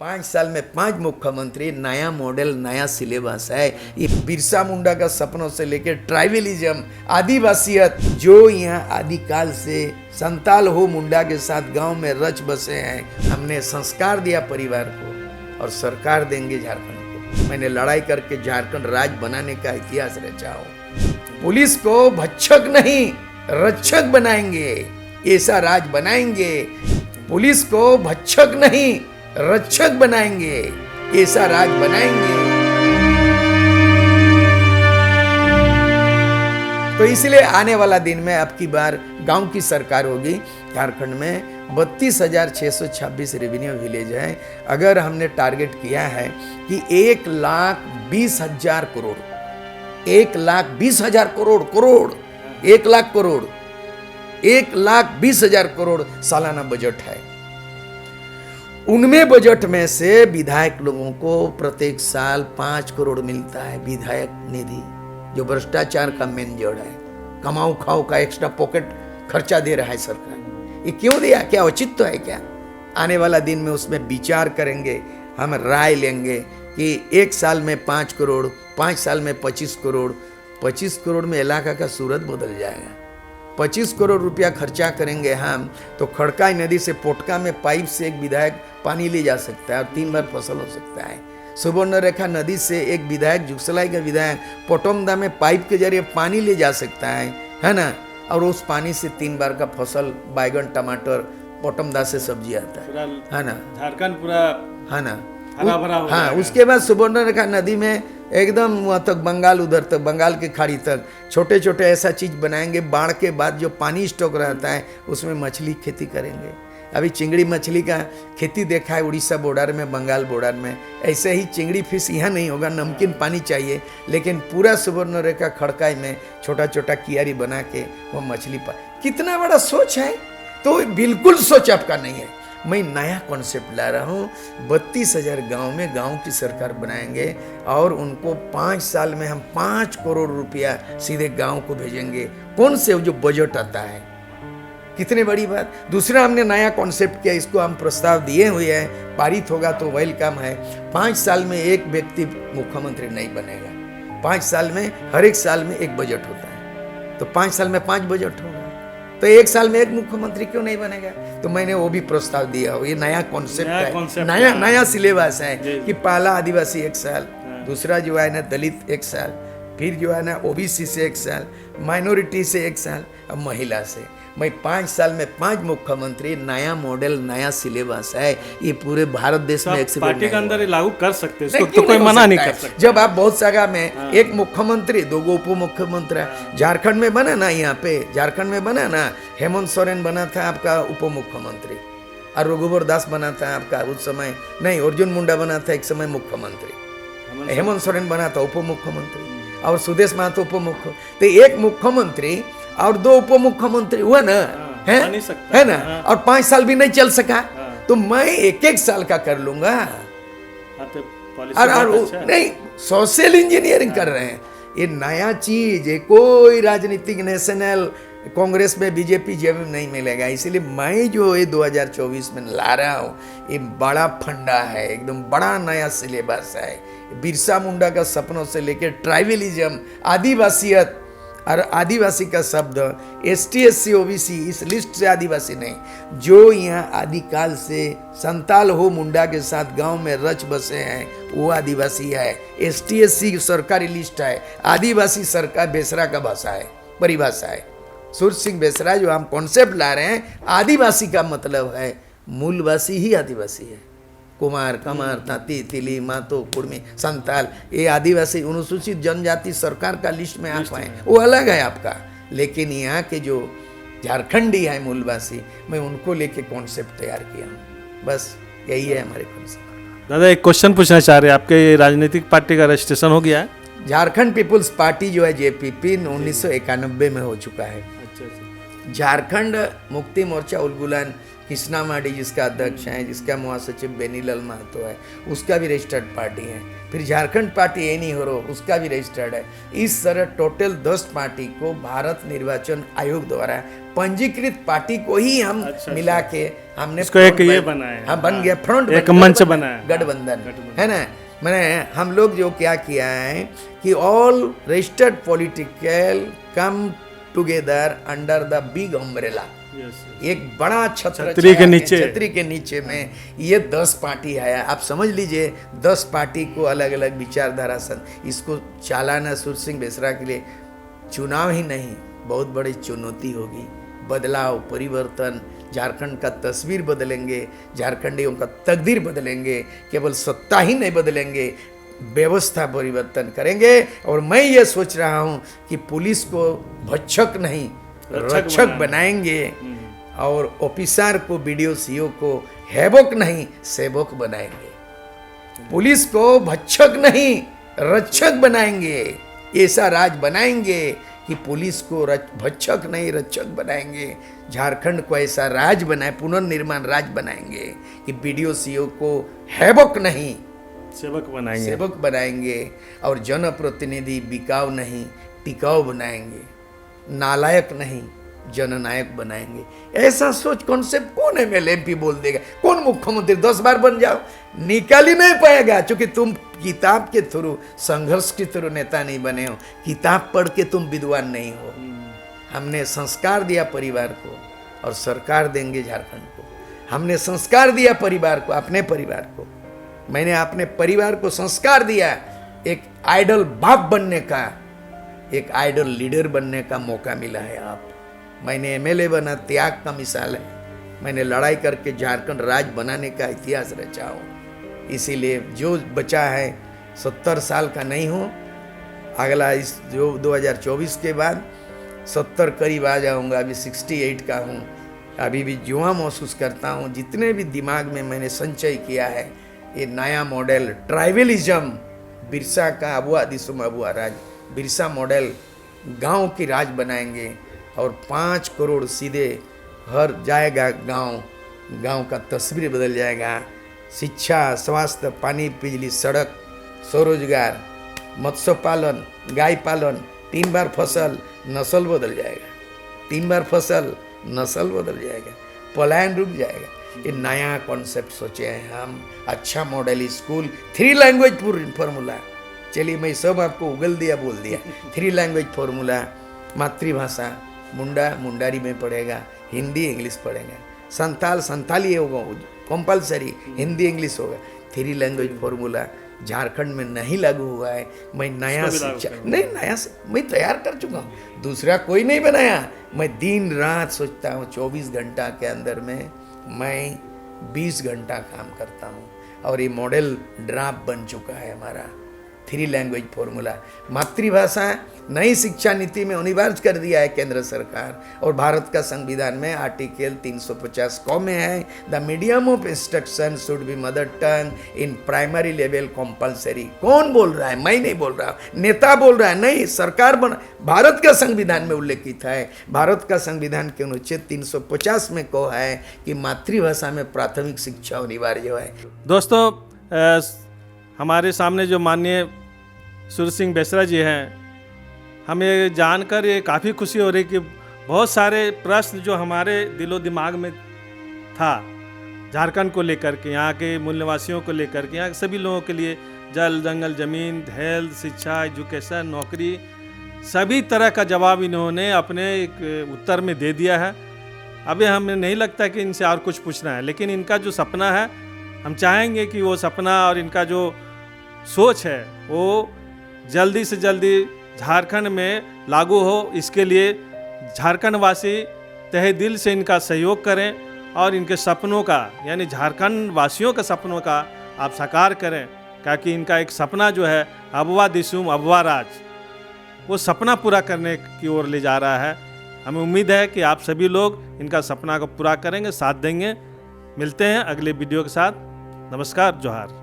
5 साल में 5 मुख्यमंत्री, नया मॉडल, नया सिलेबस है। ये बिरसा मुंडा का सपनों से लेकर ट्राइबलिज्म, आदिवासियत, जो यहाँ आदिकाल से संताल हो मुंडा के साथ गांव में रच बसे हैं। हमने संस्कार दिया परिवार को और सरकार देंगे झारखंड को। मैंने लड़ाई करके झारखंड राज्य बनाने का इतिहास रचा हूँ। पुलिस को भक्षक नहीं रक्षक बनाएंगे, ऐसा राज बनाएंगे। पुलिस को भक्षक नहीं रक्षक बनाएंगे, ऐसा राज बनाएंगे। तो इसलिए आने वाला दिन में अब की बार गांव की सरकार होगी। झारखंड में 32,626 रेवेन्यू विलेज है। अगर हमने टारगेट किया है कि 1,20,000 करोड़, 1,20,000 करोड़, 1,00,000 करोड़, 1,20,000 करोड़ सालाना बजट है। उनमें बजट में से विधायक लोगों को प्रत्येक साल 5 करोड़ मिलता है। विधायक निधि जो भ्रष्टाचार का मेन जड़ है, कमाओ खाओ का एक्स्ट्रा पॉकेट खर्चा दे रहा है सरकार। ये क्यों दिया? क्या औचित्य है क्या? आने वाला दिन में उसमें विचार करेंगे, हम राय लेंगे कि 1 साल में 5 करोड़, 5 साल में 25 करोड़। 25 करोड़ में इलाका का सूरत बदल जाएगा। 25 करोड़ रुपया खर्चा करेंगे हम तो खड़काई नदी से पोटका में पाइप से एक विधायक पानी ले जा सकता है और 3 बार फसल हो सकता है। सुवर्णरेखा नदी से एक विधायक, जुगसलाई का विधायक, पोटमदा में पाइप के जरिए पानी ले जा सकता है ना? और उस पानी से 3 बार का फसल, बैगन, टमाटर, पोटमदा से सब्जी आता है ना? झारखंड पूरा है ना? हरा भरा हो हाँ, जाएगा। उसके बाद सुवर्णरेखा नदी में एकदम वहाँ तक बंगाल, उधर तक बंगाल की खाड़ी तक छोटे छोटे ऐसा चीज बनाएंगे। बाढ़ के बाद जो पानी स्टॉक रहता है उसमें मछली खेती करेंगे। अभी चिंगड़ी मछली का खेती देखा है उड़ीसा बॉर्डर में, बंगाल बॉर्डर में। ऐसे ही चिंगड़ी फिश यहाँ नहीं होगा, नमकीन पानी चाहिए। लेकिन पूरा सुवर्णरेखा खड़काई में छोटा छोटा कियारी बना के वो मछली कितना बड़ा सोच है। तो बिल्कुल सोच आपका नहीं है। मैं नया कॉन्सेप्ट ला रहा हूँ। 32,000 गांव में गांव की सरकार बनाएंगे और उनको 5 साल में हम 5 करोड़ रुपया सीधे गांव को भेजेंगे। कौन से जो बजट आता है, कितने बड़ी बात। दूसरा हमने नया कॉन्सेप्ट किया, इसको हम प्रस्ताव दिए हुए हैं, पारित होगा तो वेलकम है। 5 साल में एक व्यक्ति मुख्यमंत्री नहीं बनेगा। 5 साल में, हर एक साल में एक बजट होता है, तो 5 साल में 5 बजट होगा। तो 1 साल में एक मुख्यमंत्री क्यों नहीं बनेगा? तो मैंने वो भी प्रस्ताव दिया हो। ये नया कॉन्सेप्ट है, नया सिलेबस है कि पहला आदिवासी 1 साल, दूसरा जो है ना दलित 1 साल, फिर जो है ना ओबीसी से 1 साल, माइनॉरिटी से 1 साल और महिला से। मैं 5 साल में 5 मुख्यमंत्री, नया मॉडल, नया सिलेबस है। ये पूरे भारत देश में एक पार्टी के अंदर लागू कर सकते हैं, इसको तो कोई मना नहीं कर सकता। जब आप बहुत जगह में एक मुख्यमंत्री, 2 उप मुख्यमंत्री, झारखंड में बना ना, यहाँ पे झारखंड में बना ना, हेमंत सोरेन बना था आपका उप मुख्यमंत्री और रघुवर दास बना था आपका उस समय, नहीं अर्जुन मुंडा बना था एक समय मुख्यमंत्री, हेमंत सोरेन बना था उप मुख्यमंत्री और सुदेश महतो उप मुख्य। तो एक मुख्यमंत्री और 2 उप मुख्यमंत्री हुआ ना, है ना? और 5 साल भी नहीं चल सका। तो मैं 1-1 साल का कर लूंगा। और नहीं, सोशल इंजीनियरिंग कर रहे हैं। ये नया चीज है, कोई राजनीतिक नेशनल कांग्रेस में, बीजेपी जेब में नहीं मिलेगा। इसलिए मैं जो ये 2024 में ला रहा हूँ, ये बड़ा फंडा है, एकदम बड़ा नया सिलेबस है। बिरसा मुंडा का सपनों से लेकर ट्राइबलिज्म, आदिवासियत, और आदिवासी का शब्द ST SC OBC इस लिस्ट से आदिवासी नहीं, जो यहाँ आदिकाल से संताल हो मुंडा के साथ गांव में रच बसे हैं वो आदिवासी है। ST SC सरकारी लिस्ट है, आदिवासी सरकार बेसरा का भाषा है, परिभाषा है। सूर्य सिंह बेसरा जो हम कॉन्सेप्ट ला रहे हैं, आदिवासी का मतलब है मूलवासी ही आदिवासी है। कुमार, कमार, तांती, तिली, मातो, कुर्मी, संताल, ये आदिवासी अनुसूचित जनजाति सरकार का लिस्ट में आप आए, वो अलग है आपका। लेकिन यहाँ के जो झारखंडी है मूलवासी, मैं उनको लेके कॉन्सेप्ट तैयार किया हूँ। बस यही है हमारे कॉन्सेप्ट। दादा एक क्वेश्चन पूछना चाह रहे हैं, आपके राजनीतिक पार्टी का रजिस्ट्रेशन हो गया है? झारखंड पीपुल्स पार्टी जो है JPP 1991 में हो चुका है। झारखंड मुक्ति मोर्चा उलगुलान कृष्णा माडी जिसका अध्यक्ष हैं, जिसका महासचिव बेनीलाल महतो है, उसका भी रजिस्टर्ड पार्टी है। फिर झारखंड पार्टी एनी हो उसका भी रजिस्टर्ड है। इस तरह टोटल 10 पार्टी को भारत निर्वाचन आयोग द्वारा पंजीकृत पार्टी को ही हम मिला के हमने इसको एक ये बनाया, हाँ बन गया फ्रंट, एक मंच बनाया, गठबंधन है ना। मैंने हम लोग जो क्या किया है कि all registered political come together under the big umbrella, एक बड़ा छतरी के नीचे में ये 10 पार्टी है। आप समझ लीजिए 10 पार्टी को अलग अलग विचारधारा इसको चालाना सुर सिंह बेसरा के लिए चुनाव ही नहीं, बहुत बड़ी चुनौती होगी। बदलाव, परिवर्तन, झारखंड का तस्वीर बदलेंगे, झारखंडियों का तकदीर बदलेंगे। केवल सत्ता ही नहीं बदलेंगे, व्यवस्था परिवर्तन करेंगे। और मैं ये सोच रहा हूँ कि पुलिस को भक्षक नहीं रक्षक बनाएंगे और ऑफिसर को, बीडीओ सीओ को हैवक नहीं सेवक बनाएंगे। पुलिस को भक्षक नहीं रक्षक बनाएंगे। ऐसा राज बनाएंगे कि पुलिस को भक्षक नहीं रक्षक बनाएंगे। झारखंड को ऐसा राज बनाए, पुनर्निर्माण राज बनाएंगे कि बीडीओ सीओ को हैवक नहीं सेवक बनाएंगे और जनप्रतिनिधि बिकाऊ नहीं टिकाऊ बनाएंगे, नालायक नहीं जननायक बनाएंगे। ऐसा सोच कॉन्सेप्ट कौन एमएलए एमपी बोल देगा? कौन मुख्यमंत्री 10 बार बन जाओ? निकाल ही नहीं पाएगा, क्योंकि तुम किताब के थ्रू, संघर्ष के थ्रू नेता नहीं बने हो। किताब पढ़ के तुम विद्वान नहीं हो। हमने संस्कार दिया परिवार को और सरकार देंगे झारखंड को। हमने संस्कार दिया परिवार को, अपने परिवार को। मैंने अपने परिवार को संस्कार दिया, एक आइडल बाप बनने का, एक आइडल लीडर बनने का मौका मिला है। आप, मैंने एमएलए बना, त्याग का मिसाल है। मैंने लड़ाई करके झारखंड राज्य बनाने का इतिहास रचा हूँ। इसीलिए जो बचा है 70 साल का नहीं हूँ, अगला इस जो 2024 के बाद 70 करीब आ जाऊँगा। अभी 68 का हूँ, अभी भी जुआ महसूस करता हूँ। जितने भी दिमाग में मैंने संचय किया है, ये नया मॉडल ट्राइबलिज्म, बिरसा का अबुआ दिसुम अबुआ राज, बिरसा मॉडल गांव की राज बनाएंगे और 5 करोड़ सीधे हर जाएगा गांव का तस्वीर बदल जाएगा। शिक्षा, स्वास्थ्य, पानी, बिजली, सड़क, स्वरोजगार, मत्स्य पालन, गाय पालन, 3 बार फसल, नस्ल बदल जाएगा। 3 बार फसल, नस्ल बदल जाएगा, पलायन रुक जाएगा। ये नया कॉन्सेप्ट सोचे हैं हम। अच्छा मॉडल स्कूल, 3 लैंग्वेज फॉर्मूला। चलिए मैं सब आपको उगल दिया, बोल दिया। 3 लैंग्वेज फॉर्मूला, मातृभाषा मुंडा मुंडारी में पढ़ेगा, हिंदी इंग्लिश पढ़ेगा, संताली होगा कंपलसरी, हिंदी इंग्लिश होगा। 3 लैंग्वेज फॉर्मूला झारखंड में नहीं लागू हुआ है। मैं नया शिक्षा नहीं, नया मैं तैयार कर चुका हूँ, दूसरा कोई नहीं बनाया। मैं दिन रात सोचता हूँ, 24 घंटा के अंदर में मैं 20 घंटा काम करता हूँ और ये मॉडल ड्राफ्ट बन चुका है हमारा। 3 लैंग्वेज फॉर्मूला, मातृभाषा नई शिक्षा नीति में अनिवार्य कर दिया है केंद्र सरकार। और भारत का संविधान में आर्टिकल 350 क में है, the medium of instruction should be mother tongue in primary level compulsory. कौन बोल रहा है? मैं नहीं बोल रहा हूँ, नेता बोल रहा है, नहीं सरकार बना। भारत का संविधान में उल्लेखित है, भारत का संविधान के अनुच्छेद 350 में कहा है कि मातृभाषा में प्राथमिक शिक्षा अनिवार्य है। दोस्तों, हमारे सामने जो माननीय सुर सिंह बेसरा जी हैं, हमें जानकर ये काफ़ी खुशी हो रही कि बहुत सारे प्रश्न जो हमारे दिलो दिमाग में था झारखंड को लेकर के, यहाँ के मूल्यवासियों को लेकर के, यहाँ के सभी लोगों के लिए जल, जंगल, ज़मीन, हेल्थ, शिक्षा, एजुकेशन, नौकरी, सभी तरह का जवाब इन्होंने अपने एक उत्तर में दे दिया है। अभी हमें नहीं लगता कि इनसे और कुछ पूछना है, लेकिन इनका जो सपना है, हम चाहेंगे कि वो सपना और इनका जो सोच है वो जल्दी से जल्दी झारखंड में लागू हो। इसके लिए झारखंड वासी तहे दिल से इनका सहयोग करें और इनके सपनों का, यानी झारखंड वासियों के सपनों का आप साकार करें, ताकि इनका एक सपना जो है अबुआ दिसुम अबुआ राज, वो सपना पूरा करने की ओर ले जा रहा है। हमें उम्मीद है कि आप सभी लोग इनका सपना को पूरा करेंगे, साथ देंगे। मिलते हैं अगले वीडियो के साथ। नमस्कार, जोहार।